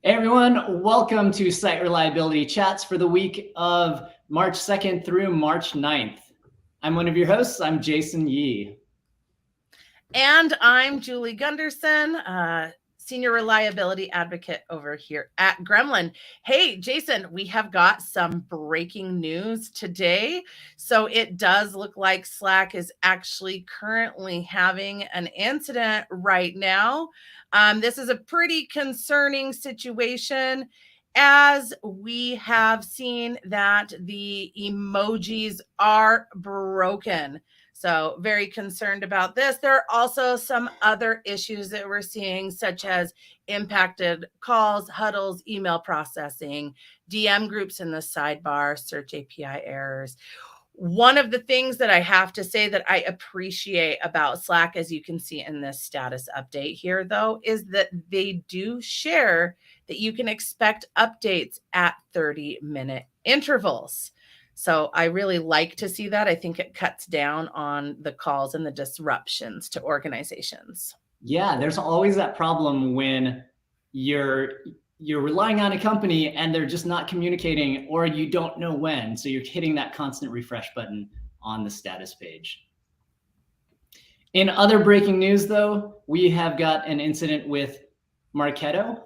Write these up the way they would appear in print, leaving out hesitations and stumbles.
Hey everyone, welcome to Site Reliability Chats for the week of March 2nd through March 9th. I'm one of your hosts, I'm Jason Yee. And I'm Julie Gunderson, Senior Reliability Advocate over here at Gremlin. Hey, Jason, we have got some breaking news today. So it does look like Slack is actually currently having an incident right now. This is a pretty concerning situation, as we have seen that the emojis are broken. So very concerned about this. There are also some other issues that we're seeing, such as impacted calls, huddles, email processing, DM groups in the sidebar, search API errors. One of the things that I have to say that I appreciate about Slack, as you can see in this status update here, though, is that they do share that you can expect updates at 30-minute intervals. So I really like to see that. I think it cuts down on the calls and the disruptions to organizations. Yeah, there's always that problem when you're relying on a company and they're just not communicating, or you don't know when. So you're hitting that constant refresh button on the status page. In other breaking news, though, we have got an incident with Marketo.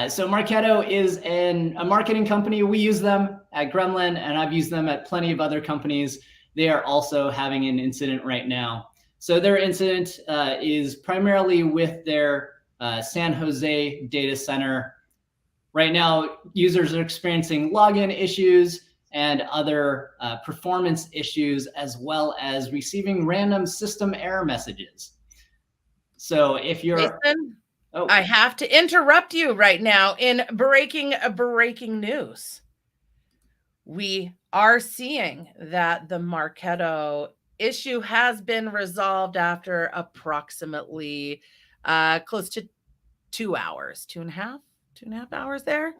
So Marketo is a marketing company. We use them at Gremlin, and I've used them at plenty of other companies. They are also having an incident right now. So their incident is primarily with their San Jose data center. Right now, users are experiencing login issues and other performance issues, as well as receiving random system error messages. So if you're... Jason, I have to interrupt you right now in breaking news. We are seeing that the Marketo issue has been resolved after approximately close to 2 hours, two and a half hours there.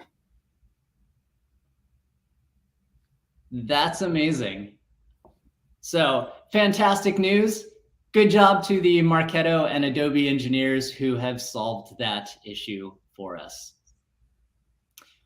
That's amazing. So fantastic news. Good job to the Marketo and Adobe engineers who have solved that issue for us.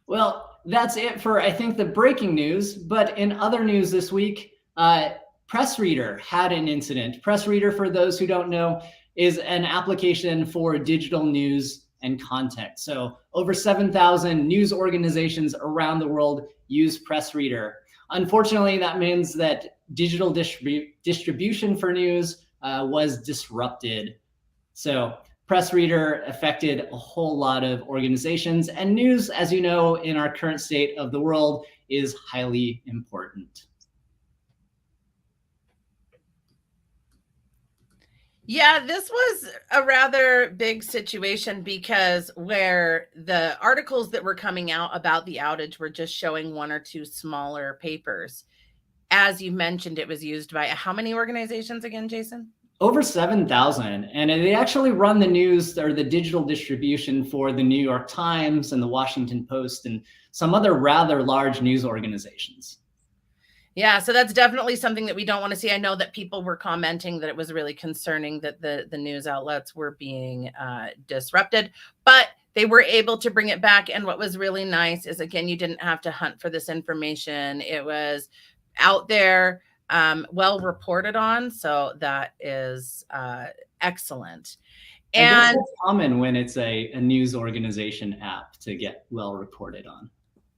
Well, that's it for, I think, the breaking news. But in other news this week, PressReader had an incident. PressReader, for those who don't know, is an application for digital news and content. So over 7,000 news organizations around the world use PressReader. Unfortunately, that means that digital distribution for news was disrupted. So PressReader affected a whole lot of organizations, and news, as you know, in our current state of the world, is highly important. Yeah, this was a rather big situation, because where the articles that were coming out about the outage were just showing one or two smaller papers. As you mentioned, it was used by how many organizations again, Jason? Over 7,000. And they actually run the news or the digital distribution for the New York Times and the Washington Post and some other rather large news organizations. Yeah, so that's definitely something that we don't want to see. I know that people were commenting that it was really concerning that the news outlets were being disrupted, but they were able to bring it back. And what was really nice is, again, you didn't have to hunt for this information. It was out there, well reported on. So that is excellent. And it's common when it's a news organization app to get well reported on.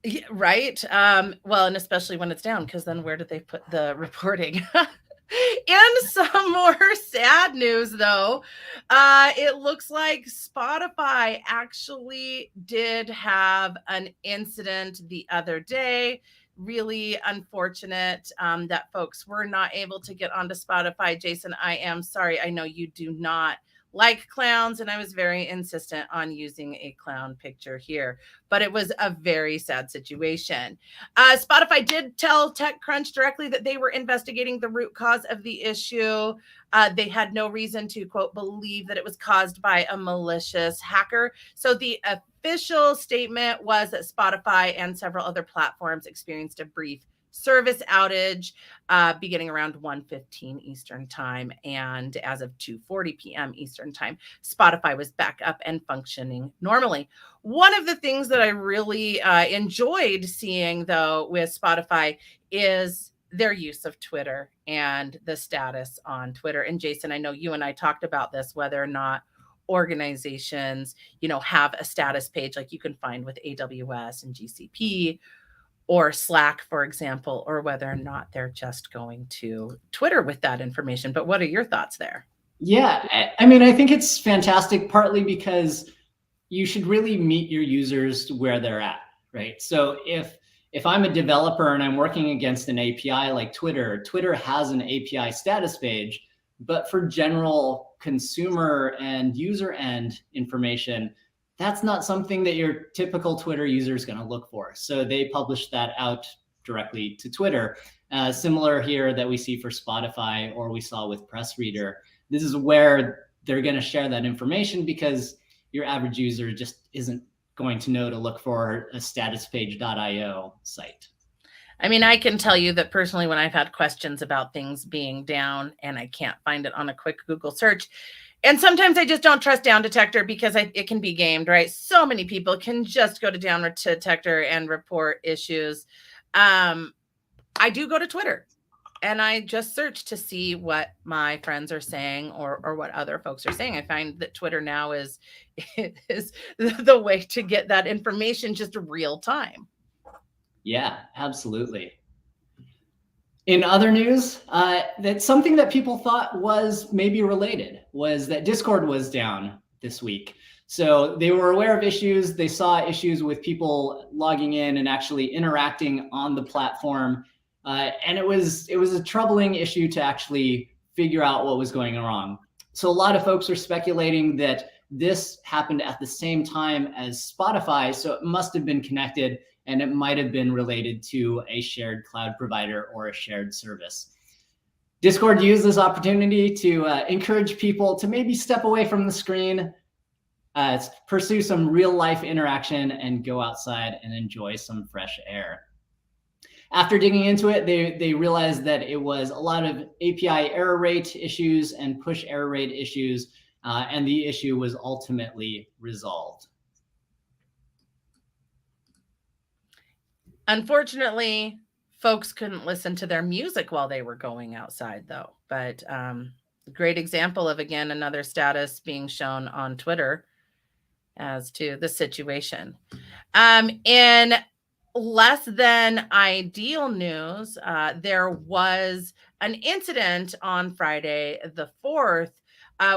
Yeah, right. Well, and especially when it's down, because then where did they put the reporting? In some more sad news, though, it looks like Spotify actually did have an incident the other day. Really unfortunate that folks were not able to get onto Spotify. Jason, I am sorry. I know you do not like clowns, and I was very insistent on using a clown picture here, but it was a very sad situation. Spotify did tell TechCrunch directly that they were investigating the root cause of the issue. They had no reason to, quote, believe that it was caused by a malicious hacker. So the official statement was that Spotify and several other platforms experienced a brief service outage beginning around 1:15 Eastern time. And as of 2:40 p.m. Eastern time, Spotify was back up and functioning normally. One of the things that I really enjoyed seeing, though, with Spotify is their use of Twitter and the status on Twitter. And Jason, I know you and I talked about this, whether or not organizations, have a status page like you can find with AWS and GCP or Slack, for example, or whether or not they're just going to Twitter with that information. But what are your thoughts there? Yeah, I mean, I think it's fantastic, partly because you should really meet your users where they're at, right? So if I'm a developer and I'm working against an API like Twitter has an API status page, but for general consumer and user end information, that's not something that your typical Twitter user is going to look for. So they publish that out directly to Twitter. Similar here that we see for Spotify or we saw with Press Reader. This is where they're going to share that information because your average user just isn't going to know to look for a statuspage.io site. I mean, I can tell you that personally, when I've had questions about things being down and I can't find it on a quick Google search, and sometimes I just don't trust Down Detector because it can be gamed, right? So many people can just go to Down Detector and report issues. I do go to Twitter and I just search to see what my friends are saying or what other folks are saying. I find that Twitter now is the way to get that information just real time. Yeah, absolutely. In other news, that something that people thought was maybe related was that Discord was down this week. So they were aware of issues. They saw issues with people logging in and actually interacting on the platform. And it was a troubling issue to actually figure out what was going wrong. So a lot of folks are speculating that this happened at the same time as Spotify. So it must have been connected and it might have been related to a shared cloud provider or a shared service. Discord used this opportunity to encourage people to maybe step away from the screen, pursue some real life interaction and go outside and enjoy some fresh air. After digging into it, they realized that it was a lot of API error rate issues and push error rate issues, and the issue was ultimately resolved. Unfortunately, folks couldn't listen to their music while they were going outside, though. But great example of, again, another status being shown on Twitter as to the situation. In less than ideal news, there was an incident on Friday, the 4th,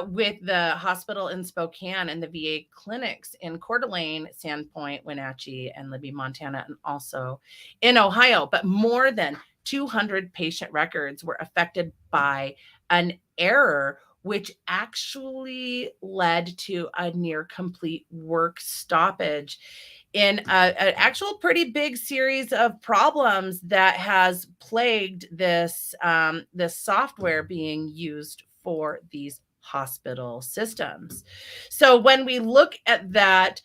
with the hospital in Spokane and the VA clinics in Coeur d'Alene, Sandpoint, Wenatchee, and Libby, Montana, and also in Ohio. But more than 200 patient records were affected by an error, which actually led to a near complete work stoppage in an actual pretty big series of problems that has plagued this software being used for these hospital systems. So when we look at that,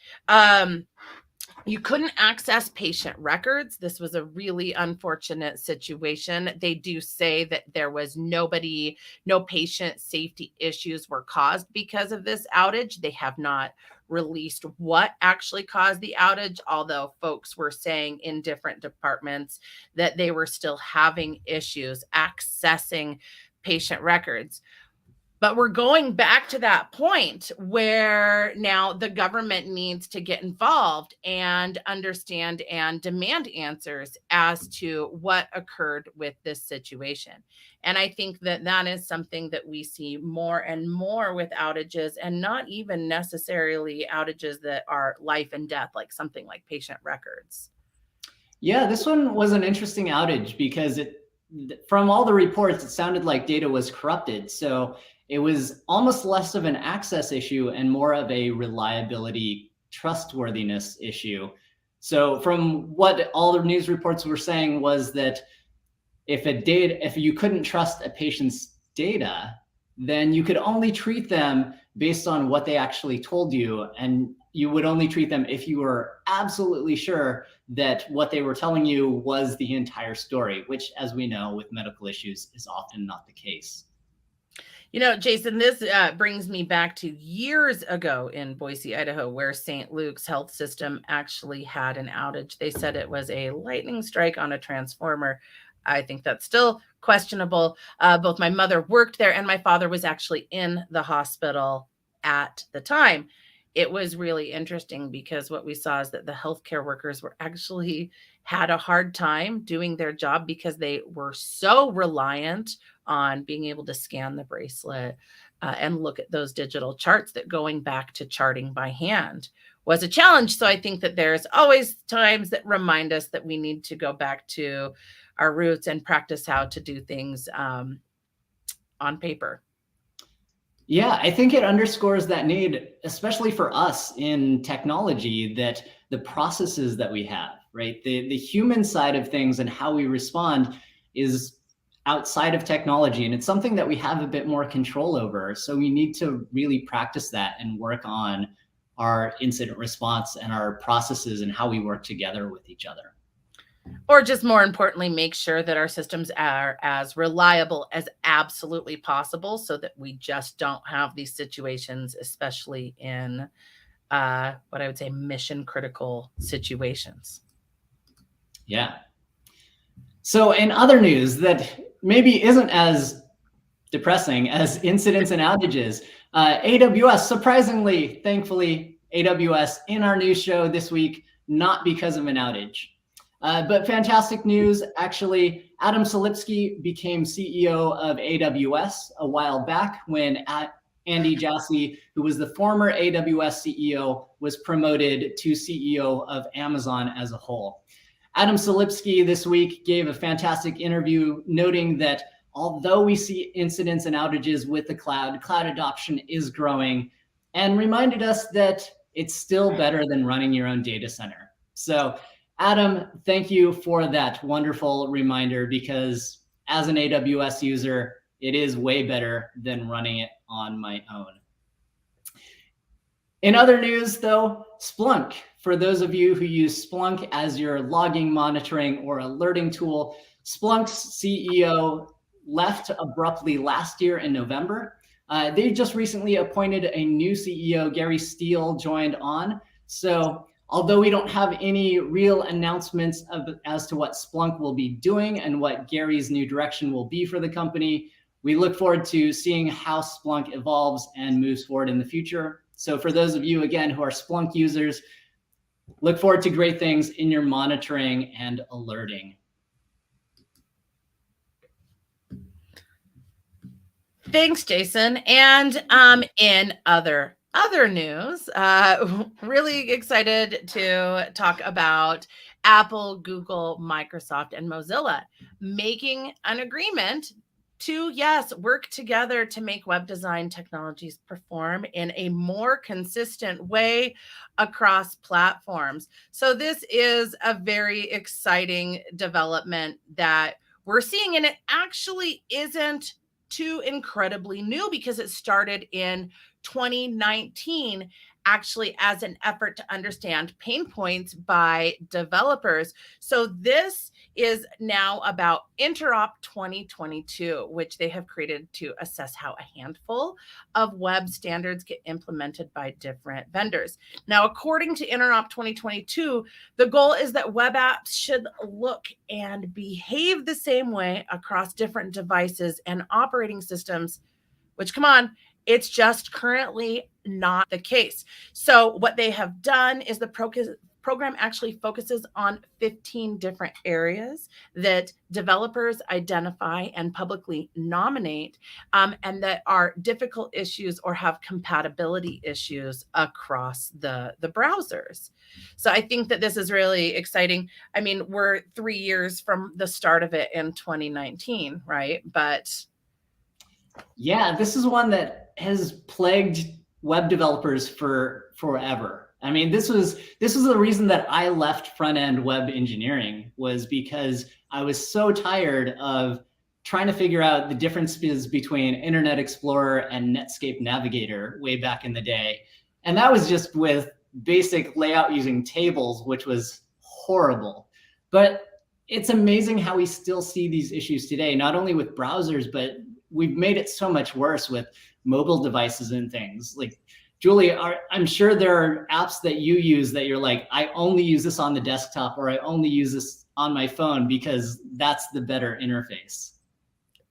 you couldn't access patient records. This was a really unfortunate situation. They do say that there was no patient safety issues were caused because of this outage. They have not released what actually caused the outage, although folks were saying in different departments that they were still having issues accessing patient records. But we're going back to that point where now the government needs to get involved and understand and demand answers as to what occurred with this situation. And I think that that is something that we see more and more with outages, and not even necessarily outages that are life and death, like something like patient records. Yeah, this one was an interesting outage because from all the reports, it sounded like data was corrupted. So it was almost less of an access issue and more of a reliability, trustworthiness issue. So from what all the news reports were saying was that if you couldn't trust a patient's data, then you could only treat them based on what they actually told you. And you would only treat them if you were absolutely sure that what they were telling you was the entire story, which, as we know, with medical issues is often not the case. You know, Jason, this brings me back to years ago in Boise, Idaho, where St. Luke's health system actually had an outage. They said it was a lightning strike on a transformer. I think that's still questionable. Both my mother worked there and my father was actually in the hospital at the time. It was really interesting because what we saw is that the healthcare workers were actually had a hard time doing their job because they were so reliant on being able to scan the bracelet and look at those digital charts, that going back to charting by hand was a challenge. So I think that there's always times that remind us that we need to go back to our roots and practice how to do things on paper. Yeah, I think it underscores that need, especially for us in technology, that the processes that we have, right? The human side of things and how we respond is outside of technology. And it's something that we have a bit more control over. So we need to really practice that and work on our incident response and our processes and how we work together with each other. Or just more importantly, make sure that our systems are as reliable as absolutely possible so that we just don't have these situations, especially in what I would say mission critical situations. Yeah. So in other news that maybe isn't as depressing as incidents and outages, AWS, surprisingly, thankfully, AWS in our news show this week, not because of an outage. But fantastic news, actually, Adam Selipsky became CEO of AWS a while back when Andy Jassy, who was the former AWS CEO, was promoted to CEO of Amazon as a whole. Adam Selipsky this week gave a fantastic interview noting that although we see incidents and outages with the cloud adoption is growing, and reminded us that it's still better than running your own data center. So Adam, thank you for that wonderful reminder, because as an AWS user, it is way better than running it on my own. In other news, though, Splunk. For those of you who use Splunk as your logging, monitoring, or alerting tool, Splunk's CEO left abruptly last year in November. They just recently appointed a new CEO, Gary Steele, joined on. So although we don't have any real announcements as to what Splunk will be doing and what Gary's new direction will be for the company, we look forward to seeing how Splunk evolves and moves forward in the future. So for those of you, again, who are Splunk users, look forward to great things in your monitoring and alerting. Thanks, Jason. And in other news, really excited to talk about Apple, Google, Microsoft, and Mozilla making an agreement to, yes, work together to make web design technologies perform in a more consistent way across platforms. So this is a very exciting development that we're seeing, and it actually isn't too incredibly new because it started in 2019, actually as an effort to understand pain points by developers. So this is now about Interop 2022, which they have created to assess how a handful of web standards get implemented by different vendors. Now, according to Interop 2022, the goal is that web apps should look and behave the same way across different devices and operating systems, which, come on, it's just currently not the case. So what they have done is the program actually focuses on 15 different areas that developers identify and publicly nominate, and that are difficult issues or have compatibility issues across the browsers. So I think that this is really exciting. I mean, we're 3 years from the start of it in 2019, right? But yeah, this is one that has plagued web developers for forever. I mean, this was the reason that I left front-end web engineering, was because I was so tired of trying to figure out the differences between Internet Explorer and Netscape Navigator way back in the day. And that was just with basic layout using tables, which was horrible. But it's amazing how we still see these issues today, not only with browsers, but we've made it so much worse with mobile devices and things. Like, Julie, I'm sure there are apps that you use that you're like, I only use this on the desktop, or I only use this on my phone because that's the better interface.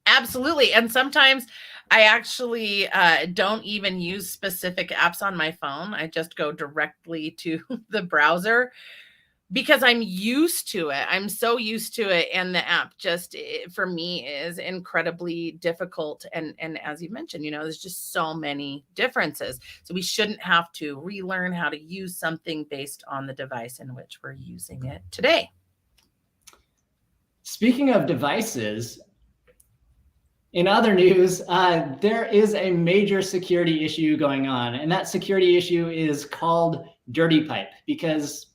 Absolutely. And sometimes I actually don't even use specific apps on my phone. I just go directly to the browser because I'm used to it. I'm so used to it. And the app just, for me, is incredibly difficult. And as you mentioned, there's just so many differences. So we shouldn't have to relearn how to use something based on the device in which we're using it today. Speaking of devices, in other news, there is a major security issue going on, and that security issue is called Dirty Pipe, because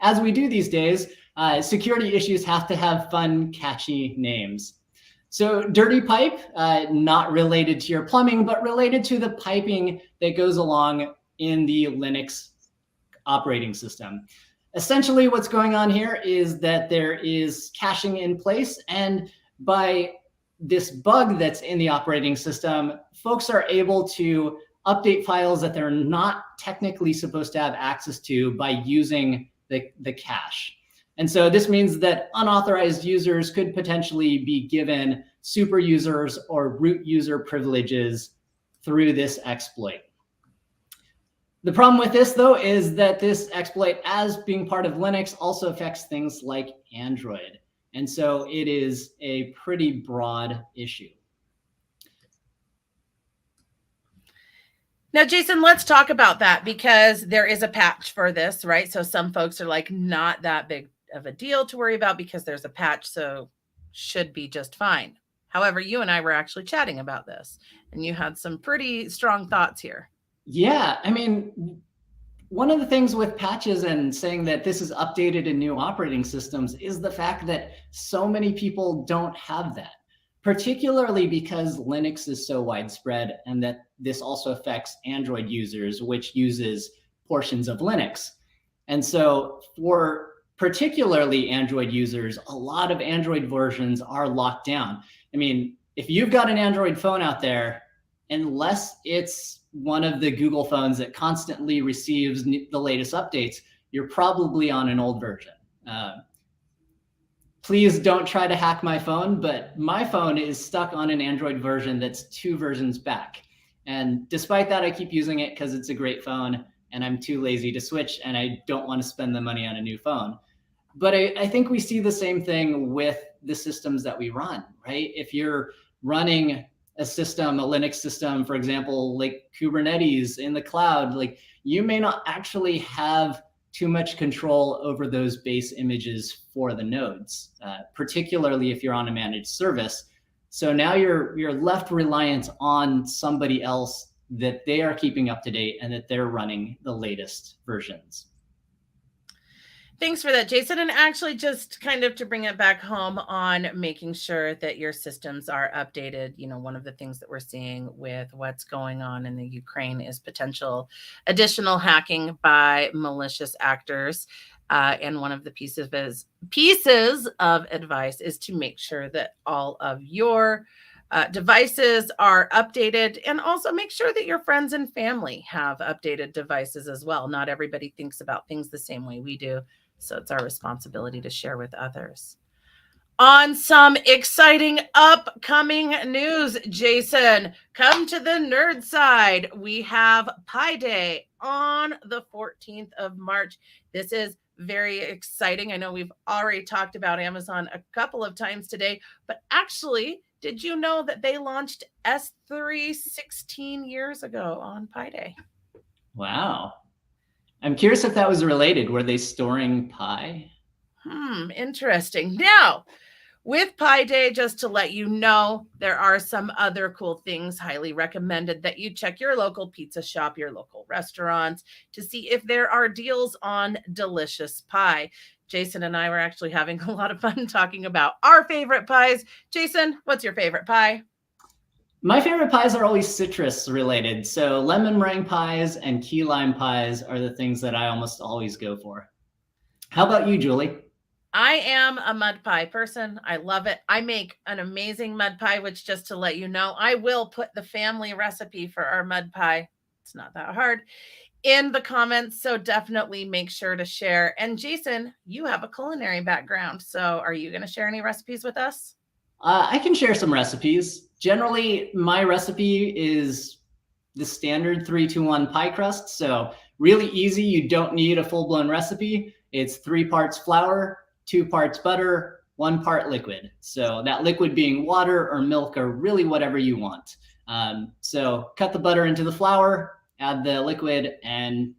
as we do these days, security issues have to have fun, catchy names. So Dirty Pipe, not related to your plumbing, but related to the piping that goes along in the Linux operating system. Essentially, what's going on here is that there is caching in place, and by this bug that's in the operating system, folks are able to update files that they're not technically supposed to have access to by using the cache. And so this means that unauthorized users could potentially be given super users or root user privileges through this exploit. The problem with this, though, is that this exploit, as being part of Linux, also affects things like Android. And so it is a pretty broad issue. Now, Jason, let's talk about that, because there is a patch for this, right? So some folks are like, not that big of a deal to worry about because there's a patch, so should be just fine. However, you and I were actually chatting about this, and you had some pretty strong thoughts here. Yeah, I mean, one of the things with patches and saying that this is updated in new operating systems is the fact that so many people don't have that, particularly because Linux is so widespread, and that this also affects Android users, which uses portions of Linux. And so for particularly Android users, a lot of Android versions are locked down. I mean, if you've got an Android phone out there, unless it's one of the Google phones that constantly receives the latest updates, you're probably on an old version. Please don't try to hack my phone, but my phone is stuck on an Android version that's 2 versions back. And despite that, I keep using it because it's a great phone, and I'm too lazy to switch, and I don't want to spend the money on a new phone. But I think we see the same thing with the systems that we run, right? If you're running a system, a Linux system, for example, like Kubernetes in the cloud, like, you may not actually have too much control over those base images for the nodes, particularly if you're on a managed service. So now you're left reliant on somebody else that they are keeping up to date and that they're running the latest versions. Thanks for that, Jason. And actually, just kind of to bring it back home on making sure that your systems are updated, one of the things that we're seeing with what's going on in the Ukraine is potential additional hacking by malicious actors. And one of the pieces of advice is to make sure that all of your devices are updated, and also make sure that your friends and family have updated devices as well. Not everybody thinks about things the same way we do, so it's our responsibility to share with others. On some exciting upcoming news, Jason, come to the nerd side. We have Pi Day on the 14th of March. This is very exciting. I know we've already talked about Amazon a couple of times today, but actually, did you know that they launched S3 16 years ago on Pi Day? Wow. I'm curious if that was related. Were they storing Pi? Interesting. Now, with Pi Day, just to let you know, there are some other cool things. Highly recommended that you check your local pizza shop, your local restaurants, to see if there are deals on delicious pie. Jason and I were actually having a lot of fun talking about our favorite pies. Jason, what's your favorite pie? My favorite pies are always citrus related. So lemon meringue pies and key lime pies are the things that I almost always go for. How about you, Julie? I am a mud pie person. I love it. I make an amazing mud pie, which, just to let you know, I will put the family recipe for our mud pie. It's not that hard in the comments. So definitely make sure to share. And Jason, you have a culinary background. So are you going to share any recipes with us? I can share some recipes. Generally, my recipe is the standard 3-2-1 pie crust. So really easy. You don't need a full-blown recipe. It's 3 parts flour, 2 parts butter, 1 part liquid. So that liquid being water or milk or really whatever you want. So cut the butter into the flour, add the liquid, and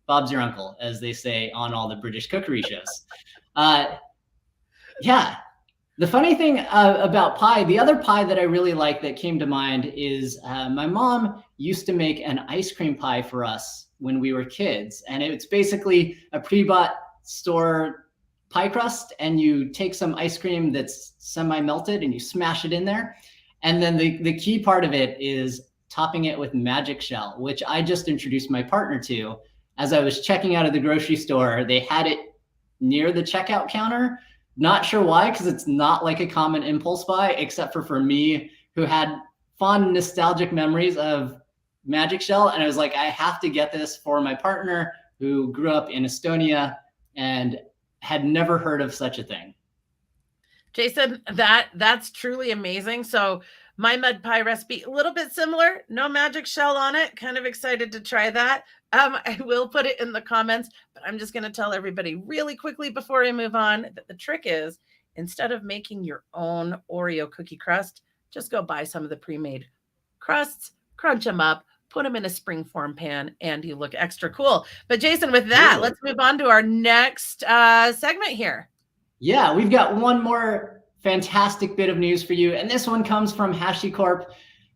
Bob's your uncle, as they say on all the British cookery shows. Yeah. The funny thing about pie, the other pie that I really like that came to mind is my mom used to make an ice cream pie for us when we were kids. And it's basically a pre-bought store pie crust, and you take some ice cream that's semi-melted and you smash it in there. And then the key part of it is topping it with magic shell, which I just introduced my partner to. As I was checking out of the grocery store, they had it near the checkout counter. Not sure why, because it's not like a common impulse buy, except for me, who had fond nostalgic memories of Magic Shell. And I was like, I have to get this for my partner who grew up in Estonia and had never heard of such a thing. Jason, that's truly amazing. So my mud pie recipe, a little bit similar, no magic shell on it. Kind of excited to try that. I will put it in the comments, but I'm just going to tell everybody really quickly before I move on that the trick is, instead of making your own Oreo cookie crust, just go buy some of the pre-made crusts, crunch them up, put them in a springform pan, and you look extra cool. But Jason, with that, let's move on to our next segment here. Yeah, we've got one more fantastic bit of news for you, and this one comes from HashiCorp.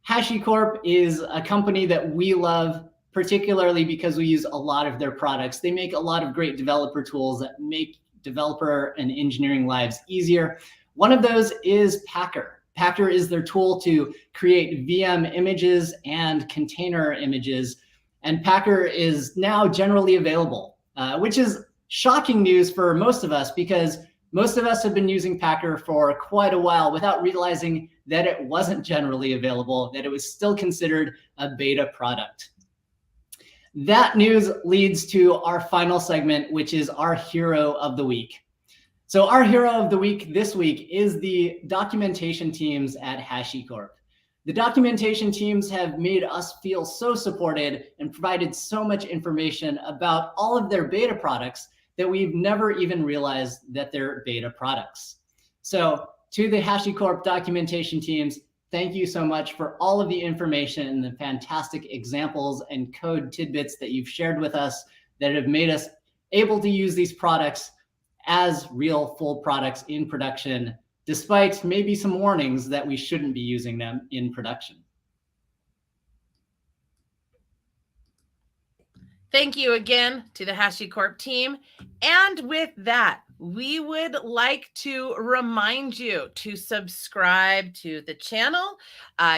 HashiCorp is a company that we love, particularly because we use a lot of their products. They make a lot of great developer tools that make developer and engineering lives easier. One of those is Packer. Packer is their tool to create VM images and container images, and Packer is now generally available, which is shocking news for most of us, because most of us have been using Packer for quite a while without realizing that it wasn't generally available, that it was still considered a beta product. That news leads to our final segment, which is our hero of the week. So our hero of the week this week is the documentation teams at HashiCorp. The documentation teams have made us feel so supported and provided so much information about all of their beta products that we've never even realized that they're beta products. So to the HashiCorp documentation teams, thank you so much for all of the information and the fantastic examples and code tidbits that you've shared with us that have made us able to use these products as real full products in production, despite maybe some warnings that we shouldn't be using them in production. Thank you again to the HashiCorp team. And with that, we would like to remind you to subscribe to the channel.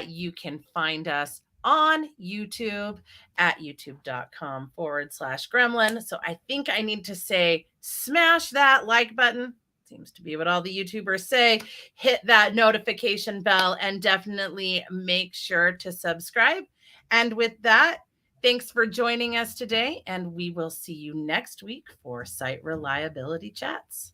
You can find us on YouTube at youtube.com/gremlin. So I think I need to say, smash that like button. Seems to be what all the YouTubers say. Hit that notification bell and definitely make sure to subscribe. And with that, thanks for joining us today, and we will see you next week for Site Reliability Chats.